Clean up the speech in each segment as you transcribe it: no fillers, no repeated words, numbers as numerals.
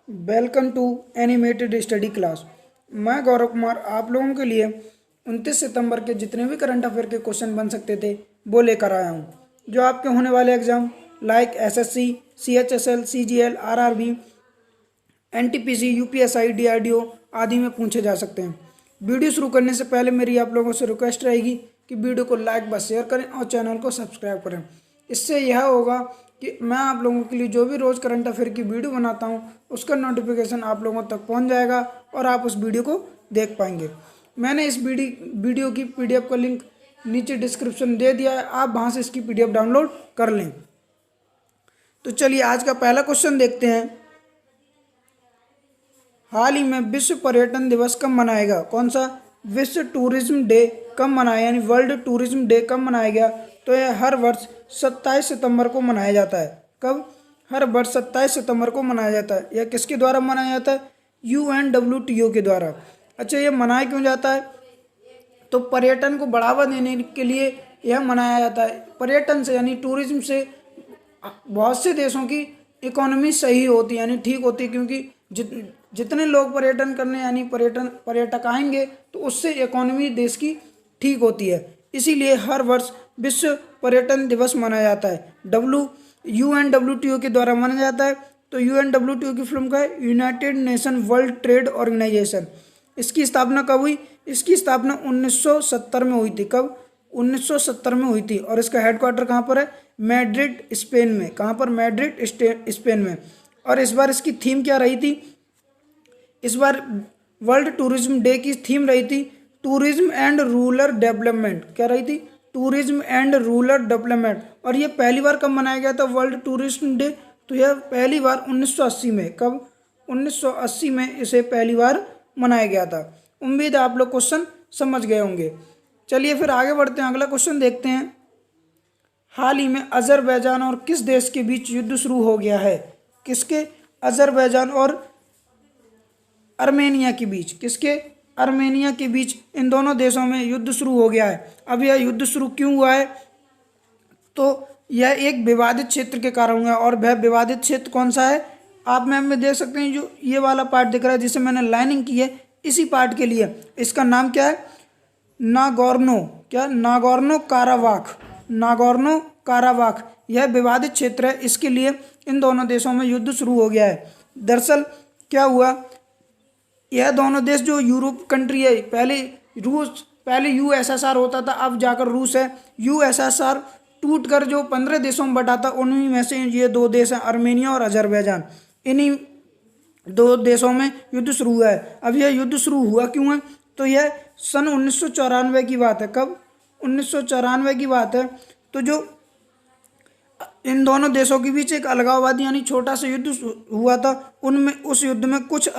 Welcome to animated study class. मैं गौरव कुमार आप लोगों के लिए 29 सितंबर के जितने भी करंट अफेयर के क्वेश्चन बन सकते थे वो लेकर आया हूँ, जो आपके होने वाले exam like SSC, CHSL, CGL, RRB, NTPC, UPSI, DRDO आदि में पूछे जा सकते हैं। वीडियो शुरू करने से पहले मेरी आप लोगों से रिक्वेस्ट रहेगी कि वीडियो को लाइक व शेयर करें और चैनल को सब्सक्राइब करें। इससे यह होगा कि मैं आप लोगों के लिए जो भी रोज़ करंट अफेयर की वीडियो बनाता हूं उसका नोटिफिकेशन आप लोगों तक पहुंच जाएगा और आप उस वीडियो को देख पाएंगे। मैंने इस वीडियो की पीडीएफ का लिंक नीचे डिस्क्रिप्शन दे दिया है, आप वहां से इसकी पीडीएफ डाउनलोड कर लें। तो चलिए आज का पहला क्वेश्चन देखते हैं। हाल ही में विश्व पर्यटन दिवस कब मनाएगा? कौन सा? विश्व टूरिज्म डे कब मनाया, यानी वर्ल्ड टूरिज्म डे कब मनाया गया? तो यह हर वर्ष 27 सितंबर को मनाया जाता है। कब? हर वर्ष 27 सितंबर को मनाया जाता है। यह किसके द्वारा मनाया जाता है? UNWTO के द्वारा। अच्छा, यह मनाया क्यों जाता है? तो पर्यटन को बढ़ावा देने के लिए यह मनाया जाता है। पर्यटन से यानी टूरिज्म से बहुत से देशों की इकोनॉमी सही होती है, यानी ठीक होती है, क्योंकि जितने लोग पर्यटन करने यानी पर्यटक आएंगे तो उससे इकोनॉमी देश की ठीक होती है। इसीलिए हर वर्ष विश्व पर्यटन दिवस मनाया जाता है। UNWTO के द्वारा मनाया जाता है। तो UNWTO की फिल्म का है United Nation World Trade Organization. इसकी स्थापना कब हुई? इसकी स्थापना 1970 में हुई थी। कब? 1970 में हुई थी। और इसका हेडक्वार्टर कहाँ पर है? मैड्रिड, स्पेन में। कहाँ पर? मैड्रिड, स्पेन में। और इस बार इसकी थीम क्या रही थी? इस बार वर्ल्ड टूरिज्म डे की थीम रही थी टूरिज्म एंड रूरल डेवलपमेंट। क्या रही थी? Tourism and rural development. और ये पहली बार कब मनाया गया था वर्ल्ड टूरिज्म डे? तो यह पहली बार 1980 में। कब? 1980 में इसे पहली बार मनाया गया था। उम्मीद है आप लोग क्वेश्चन समझ गए होंगे। चलिए फिर आगे बढ़ते हैं, अगला क्वेश्चन देखते हैं। हाल ही में अजरबैजान और किस देश के बीच युद्ध शुरू हो गया है? किसके? अजरबैजान और अर्मेनिया के बीच। किसके? अर्मेनिया के बीच। इन दोनों देशों में युद्ध शुरू हो गया है। अब यह युद्ध शुरू क्यों हुआ है? तो यह एक विवादित क्षेत्र के कारण हुआ है। और वह विवादित क्षेत्र कौन सा है? आप मैप में देख सकते हैं, जो ये वाला पार्ट दिख रहा है जिसे मैंने लाइनिंग की है, इसी पार्ट के लिए इसका नाम क्या है? नागोर्नो। क्या? Nagorno Karabakh. नागोर्नो काराबाख यह विवादित क्षेत्र है। इसके लिए इन दोनों देशों में युद्ध शुरू हो गया है। दरअसल क्या हुआ, यह दोनों देश जो यूरोप कंट्री है, पहले USSR होता था, अब जाकर रूस है। USSR टूट कर जो 15 देशों में बटा था, उन्हीं में से ये दो देश हैं, अर्मेनिया और अजरबैजान। इन्हीं दो देशों में युद्ध शुरू हुआ है। अब यह युद्ध शुरू हुआ क्यों है? तो यह सन 1994 की बात है। कब? 1994 की बात है। तो जो इन दोनों देशों के बीच एक अलगाववादी यानी छोटा सा युद्ध हुआ था, उनमें उस युद्ध में कुछ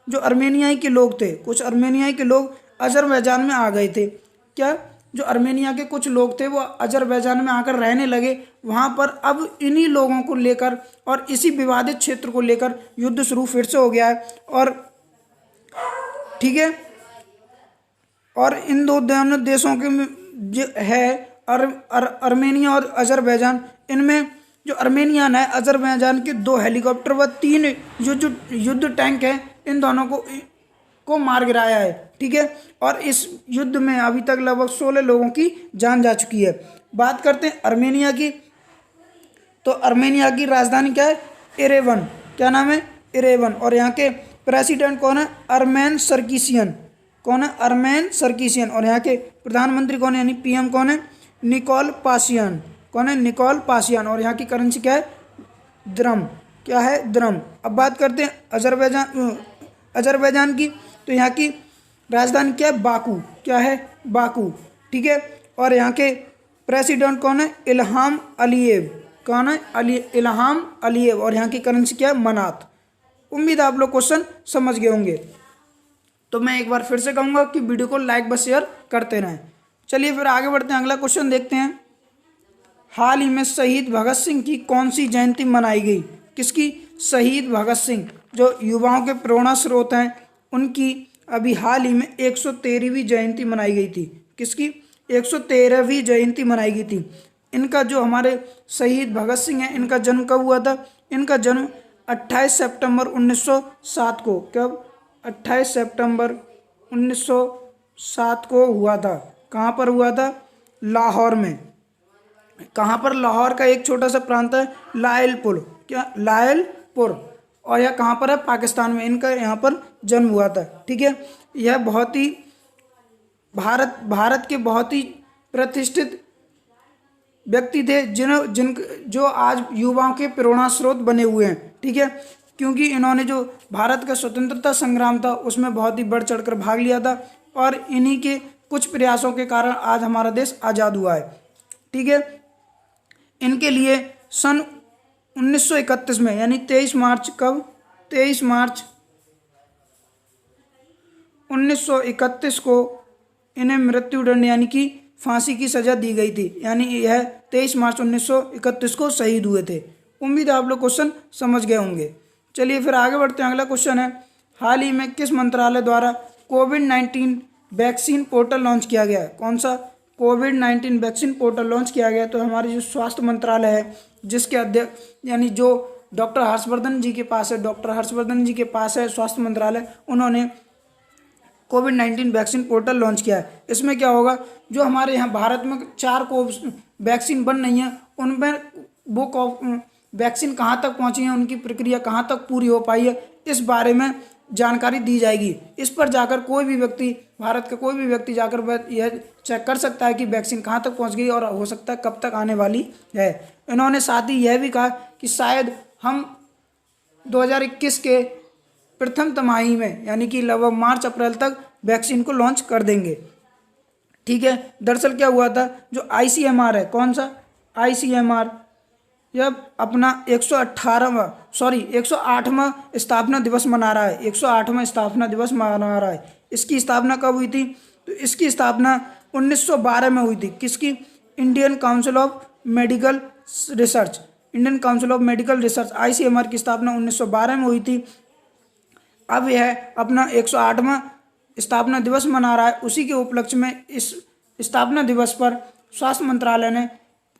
जो अर्मेनियाई के लोग थे, कुछ अर्मेनियाई के लोग अजरबैजान में आ गए थे। क्या? जो अर्मेनिया के कुछ लोग थे वो अजरबैजान में आकर रहने लगे। वहाँ पर अब इन्हीं लोगों को लेकर और इसी विवादित क्षेत्र को लेकर युद्ध शुरू फिर से हो गया है। और ठीक है, और इन दोनों देशों के जो है अर्मेनिया और अजरबैजान, इनमें जो अर्मेनियन है अजरबैजान के 2 हेलीकॉप्टर व 3 युद्ध टैंक हैं, इन दोनों को मार गिराया है। ठीक है, और इस युद्ध में अभी तक लगभग 16 लोगों की जान जा चुकी है। बात करते हैं अर्मेनिया की। तो अर्मेनिया की राजधानी क्या है? एरेवन। क्या नाम है? एरेवन। और यहाँ के प्रेसिडेंट कौन है? अरमेन सरकीसियन। कौन है? अरमेन सरकीसियन। और यहाँ के प्रधानमंत्री कौन है, यानी PM कौन है? Nikol Pashinyan. कौन है? Nikol Pashinyan. और यहाँ की करेंसी क्या है? द्रम। क्या है? द्रम। अब बात करते हैं अजरबैजान की। तो यहाँ की राजधानी क्या है? बाकू। क्या है? बाकू। ठीक है, और यहाँ के प्रेसिडेंट कौन है? Ilham Aliyev. कौन है? Ilham Aliyev. और यहाँ की करेंसी क्या है? मनात। उम्मीद आप लोग क्वेश्चन समझ गए होंगे। तो मैं एक बार फिर से कहूँगा कि वीडियो को लाइक व शेयर करते रहें। चलिए फिर आगे बढ़ते हैं, अगला क्वेश्चन देखते हैं। हाल ही में शहीद भगत सिंह की कौन सी जयंती मनाई गई? किसकी? शहीद भगत सिंह, जो युवाओं के प्रेरणा स्रोत हैं, उनकी अभी हाल ही में 113वीं जयंती मनाई गई थी। किसकी? 113वीं जयंती मनाई गई थी। इनका जो हमारे शहीद भगत सिंह है, इनका जन्म कब हुआ था? इनका जन्म 28 सितंबर 1907 को। कब? 28 सितंबर 1907 को हुआ था। कहाँ पर हुआ था? लाहौर में। कहाँ पर? लाहौर का एक छोटा सा प्रांत है लायलपुर। क्या? लायलपुर। और यह कहाँ पर है? पाकिस्तान में। इनका यहाँ पर जन्म हुआ था। ठीक है। यह बहुत ही भारत के बहुत ही प्रतिष्ठित व्यक्ति थे जो आज युवाओं के प्रेरणा स्रोत बने हुए हैं। ठीक है। क्योंकि इन्होंने जो भारत का स्वतंत्रता संग्राम था उसमें बहुत ही बढ़ चढ़कर भाग लिया था और इन्हीं के कुछ प्रयासों के कारण आज हमारा देश आज़ाद हुआ है। ठीक है। इनके लिए सन 1931 में, यानी 23 मार्च, कब? 23 मार्च 1931 को इन्हें मृत्युदंड यानी कि फांसी की सजा दी गई थी। यानी यह 23 मार्च 1931 को शहीद हुए थे। उम्मीद है आप लोग क्वेश्चन समझ गए होंगे। चलिए फिर आगे बढ़ते हैं। अगला क्वेश्चन है, हाल ही में किस मंत्रालय द्वारा कोविड-19 वैक्सीन पोर्टल लॉन्च किया गया है? कौन सा? कोविड-19 वैक्सीन पोर्टल लॉन्च किया गया। तो हमारे जो स्वास्थ्य मंत्रालय है, जिसके अध्यक्ष यानी जो डॉक्टर हर्षवर्धन जी के पास है स्वास्थ्य मंत्रालय, उन्होंने कोविड-19 वैक्सीन पोर्टल लॉन्च किया है। इसमें क्या होगा, जो हमारे यहाँ भारत में 4 वैक्सीन बन रही हैं, उनमें वो वैक्सीन कहाँ तक पहुँची है, उनकी प्रक्रिया कहाँ तक पूरी हो पाई है, इस बारे में जानकारी दी जाएगी। इस पर जाकर कोई भी व्यक्ति, भारत का कोई भी व्यक्ति जाकर वह यह चेक कर सकता है कि वैक्सीन कहाँ तक पहुँच गई और हो सकता है कब तक आने वाली है। इन्होंने साथ ही यह भी कहा कि शायद हम 2021 के प्रथम तिमाही में, यानी कि लगभग मार्च अप्रैल तक वैक्सीन को लॉन्च कर देंगे। ठीक है। दरअसल क्या हुआ था, जो ICMR है, कौन सा? ICMR, यह अपना 108वां स्थापना दिवस मना रहा है। 108वां स्थापना दिवस मना रहा है। इसकी स्थापना कब हुई थी? तो इसकी स्थापना 1912 में हुई थी। किसकी? Indian council of medical research. ICMR की स्थापना 1912 में हुई थी। अब यह अपना 108वां स्थापना दिवस मना रहा है। उसी के उपलक्ष्य में इस स्थापना दिवस पर स्वास्थ्य मंत्रालय ने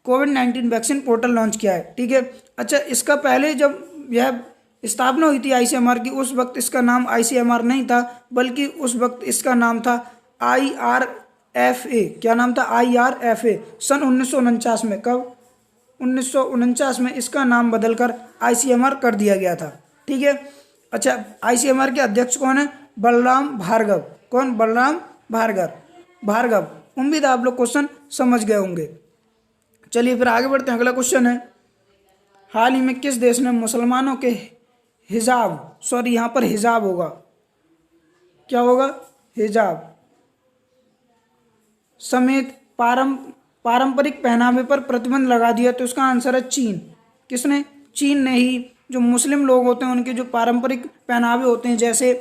कोविड-19 वैक्सीन पोर्टल लॉन्च किया है। ठीक है। अच्छा, इसका पहले जब यह स्थापना हुई थी ICMR की, उस वक्त इसका नाम ICMR नहीं था, बल्कि उस वक्त इसका नाम था IRFA। क्या नाम था? IRFA। सन 1949 में, कब? 1949 में इसका नाम बदलकर ICMR कर दिया गया था। ठीक है। अच्छा, ICMR के अध्यक्ष कौन है? बलराम भार्गव। कौन? बलराम भार्गव। उम्मीद है आप लोग क्वेश्चन समझ गए होंगे। चलिए फिर आगे बढ़ते हैं। अगला क्वेश्चन है, हाल ही में किस देश ने मुसलमानों के यहाँ पर हिजाब होगा। क्या होगा? हिजाब समेत पारंपरिक पहनावे पर प्रतिबंध लगा दिया। तो इसका आंसर है चीन। किसने? चीन ने ही। जो मुस्लिम लोग होते हैं उनके जो पारंपरिक पहनावे होते हैं, जैसे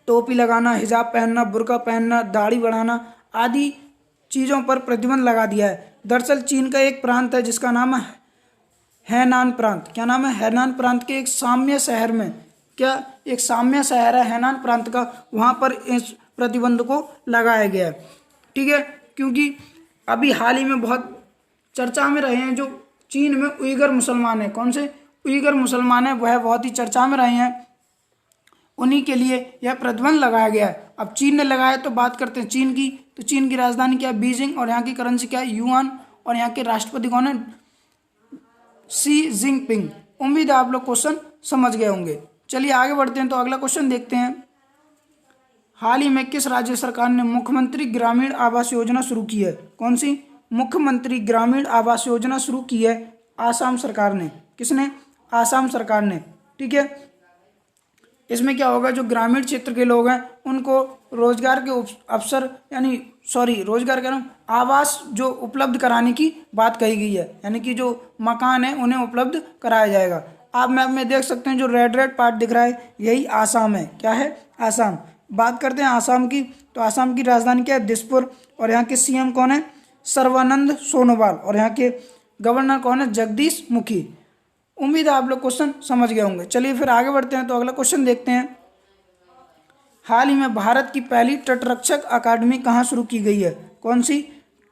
टोपी लगाना, हिजाब पहनना, बुर्का पहनना, दाढ़ी बढ़ाना आदि चीज़ों पर प्रतिबंध लगा दिया है। दरअसल चीन का एक प्रांत है जिसका नाम है हैनान प्रांत। क्या नाम है? हैनान प्रांत के एक साम्य शहर में, क्या एक साम्य शहर है हैनान प्रांत का, वहाँ पर इस प्रतिबंध को लगाया गया है। ठीक है। क्योंकि अभी हाल ही में बहुत चर्चा में रहे हैं जो चीन में उइगर मुसलमान हैं। कौन से? उइगर मुसलमान हैं, वह बहुत ही चर्चा में रहे हैं। उन्हीं के लिए यह प्रतिबंध लगाया गया है। अब चीन ने लगाया, तो बात करते हैं चीन की। तो चीन की राजधानी क्या है? बीजिंग। और यहाँ की करेंसी क्या है? युआन। और यहाँ के राष्ट्रपति कौन है? Xi Jinping. उम्मीद है आप लोग क्वेश्चन समझ गए होंगे। चलिए आगे बढ़ते हैं। तो अगला क्वेश्चन देखते हैं, हाल ही में किस राज्य सरकार ने मुख्यमंत्री ग्रामीण आवास योजना शुरू की है? कौन सी? मुख्यमंत्री ग्रामीण आवास योजना शुरू की है आसाम सरकार ने। किसने? आसाम सरकार ने। ठीक है। इसमें क्या होगा, जो ग्रामीण क्षेत्र के लोग हैं उनको रोजगार के अवसर, रोजगार कह रहा हूँ, आवास जो उपलब्ध कराने की बात कही गई है। यानी कि जो मकान है उन्हें उपलब्ध कराया जाएगा। आप मैप में देख सकते हैं जो रेड पार्ट दिख रहा है, यही आसाम है। क्या है? आसाम। बात करते हैं आसाम की। तो आसाम की राजधानी क्या है? दिसपुर। और यहाँ के CM कौन है? सर्बानंद सोनोवाल। और यहाँ के गवर्नर कौन है? जगदीश मुखी। उम्मीद है आप लोग क्वेश्चन समझ गए होंगे। चलिए फिर आगे बढ़ते हैं। तो अगला क्वेश्चन देखते हैं, हाल ही में भारत की पहली तटरक्षक अकादमी कहाँ शुरू की गई है? कौन सी?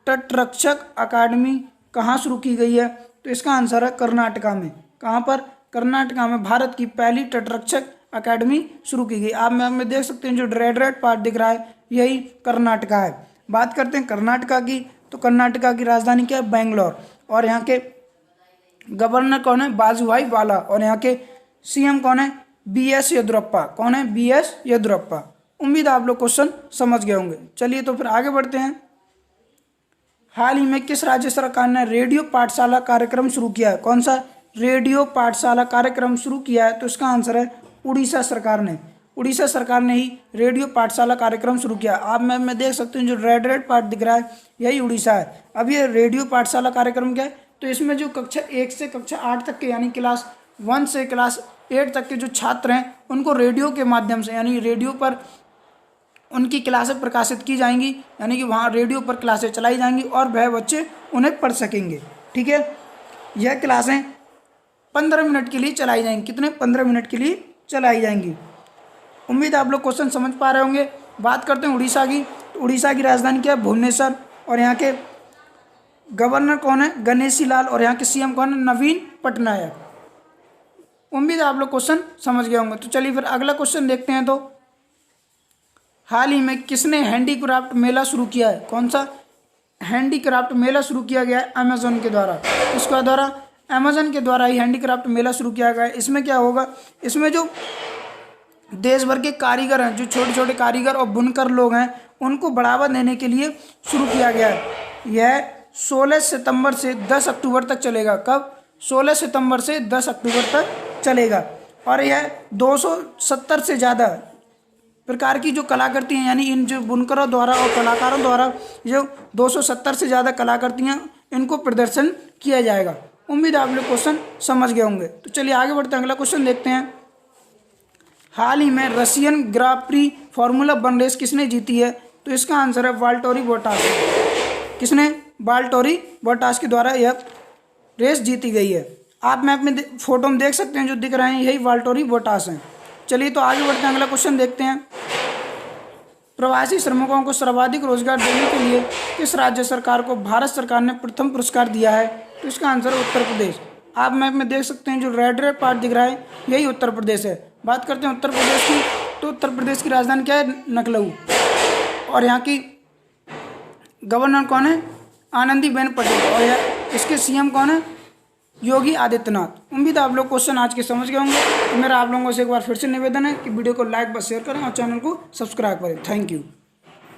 तटरक्षक अकादमी कहाँ शुरू की गई है? तो इसका आंसर है कर्नाटका में। कहाँ पर? कर्नाटका में भारत की पहली तटरक्षक अकेडमी शुरू की गई। आप मैप में देख सकते हैं जो रेड पार्ट दिख रहा है यही कर्नाटका है। बात करते हैं कर्नाटका की, तो कर्नाटका की राजधानी क्या है? बेंगलोर। और यहाँ के गवर्नर कौन है? वाजुभाई वाला। और यहाँ के सीएम कौन है? BS येदियुरप्पा। कौन है? BS येदियुरप्पा। उम्मीद आप लोग क्वेश्चन समझ गए होंगे। चलिए तो फिर आगे बढ़ते हैं। हाल ही में किस राज्य सरकार ने रेडियो पाठशाला कार्यक्रम शुरू किया है? कौन सा रेडियो पाठशाला कार्यक्रम शुरू किया है? तो इसका आंसर है उड़ीसा सरकार ने। उड़ीसा सरकार ने ही रेडियो पाठशाला कार्यक्रम शुरू किया। आप मैप में देख सकते हैं जो रेड पार्ट दिख रहा है यही उड़ीसा है। अब ये रेडियो पाठशाला कार्यक्रम क्या है? तो इसमें जो कक्षा 1 से कक्षा 8 तक के यानी क्लास 1 से क्लास 8 तक के जो छात्र हैं उनको रेडियो के माध्यम से यानी रेडियो पर उनकी क्लासें प्रकाशित की जाएंगी, यानी कि वहाँ रेडियो पर क्लासें चलाई जाएंगी और वह बच्चे उन्हें पढ़ सकेंगे। ठीक है, यह क्लासें 15 मिनट के लिए चलाई जाएंगी। कितने? 15 मिनट के लिए चलाई जाएंगी। उम्मीद आप लोग क्वेश्चन समझ पा रहे होंगे। बात करते हैं उड़ीसा की, तो उड़ीसा की राजधानी क्या है? भुवनेश्वर। और यहाँ के गवर्नर कौन है? गणेशी लाल। और यहाँ के सीएम कौन है? नवीन पटनायक। उम्मीद आप लोग क्वेश्चन समझ गए होंगे। तो चलिए फिर अगला क्वेश्चन देखते हैं। तो हाल ही में किसने हैंडीक्राफ्ट मेला शुरू किया है? कौन सा हैंडीक्राफ्ट मेला शुरू किया गया है? अमेजोन के द्वारा। इसके द्वारा अमेजोन के द्वारा ही हैंडीक्राफ्ट मेला शुरू किया गया है। इसमें क्या होगा? इसमें जो देश भर के कारीगर हैं, जो छोटे छोटे कारीगर और बुनकर लोग हैं, उनको बढ़ावा देने के लिए शुरू किया गया है। यह 16 सितंबर से 10 अक्टूबर तक चलेगा। कब? 16 सितंबर से 10 अक्टूबर तक चलेगा। और यह 270 से ज़्यादा प्रकार की जो कलाकृति हैं, यानी इन जो बुनकरों द्वारा और कलाकारों द्वारा जो 270 से ज़्यादा कलाकृतियाँ इनको प्रदर्शन किया जाएगा। उम्मीद आप लोग क्वेश्चन समझ गए होंगे। तो चलिए आगे बढ़ते हैं, अगला क्वेश्चन देखते हैं। हाल ही में Russian Grand Prix Formula 1 race किसने जीती है? तो इसका आंसर है वाल्टेरी बोटास। किसने? वाल्टेरी बोटास के द्वारा यह रेस जीती गई है। आप मैप में फोटो में देख सकते हैं जो दिख रहे हैं यही वाल्टेरी बोटास हैं। चलिए तो आगे बढ़ते हैं, अगला क्वेश्चन देखते हैं। प्रवासी श्रमिकों को सर्वाधिक रोजगार देने के लिए किस राज्य सरकार को भारत सरकार ने प्रथम पुरस्कार दिया है? तो इसका आंसर है उत्तर प्रदेश। आप मैप में देख सकते हैं जो रेड पार्ट दिख रहा है यही उत्तर प्रदेश है। बात करते हैं उत्तर प्रदेश की, तो उत्तर प्रदेश की राजधानी क्या है? लखनऊ। और यहाँ की गवर्नर कौन है? आनंदीबेन पटेल। और इसके सीएम कौन है? योगी आदित्यनाथ। उम्मीद आप लोग क्वेश्चन आज के समझ गए होंगे। तो मेरा आप लोगों से एक बार फिर से निवेदन है कि वीडियो को लाइक व शेयर करें और चैनल को सब्सक्राइब करें। Thank you.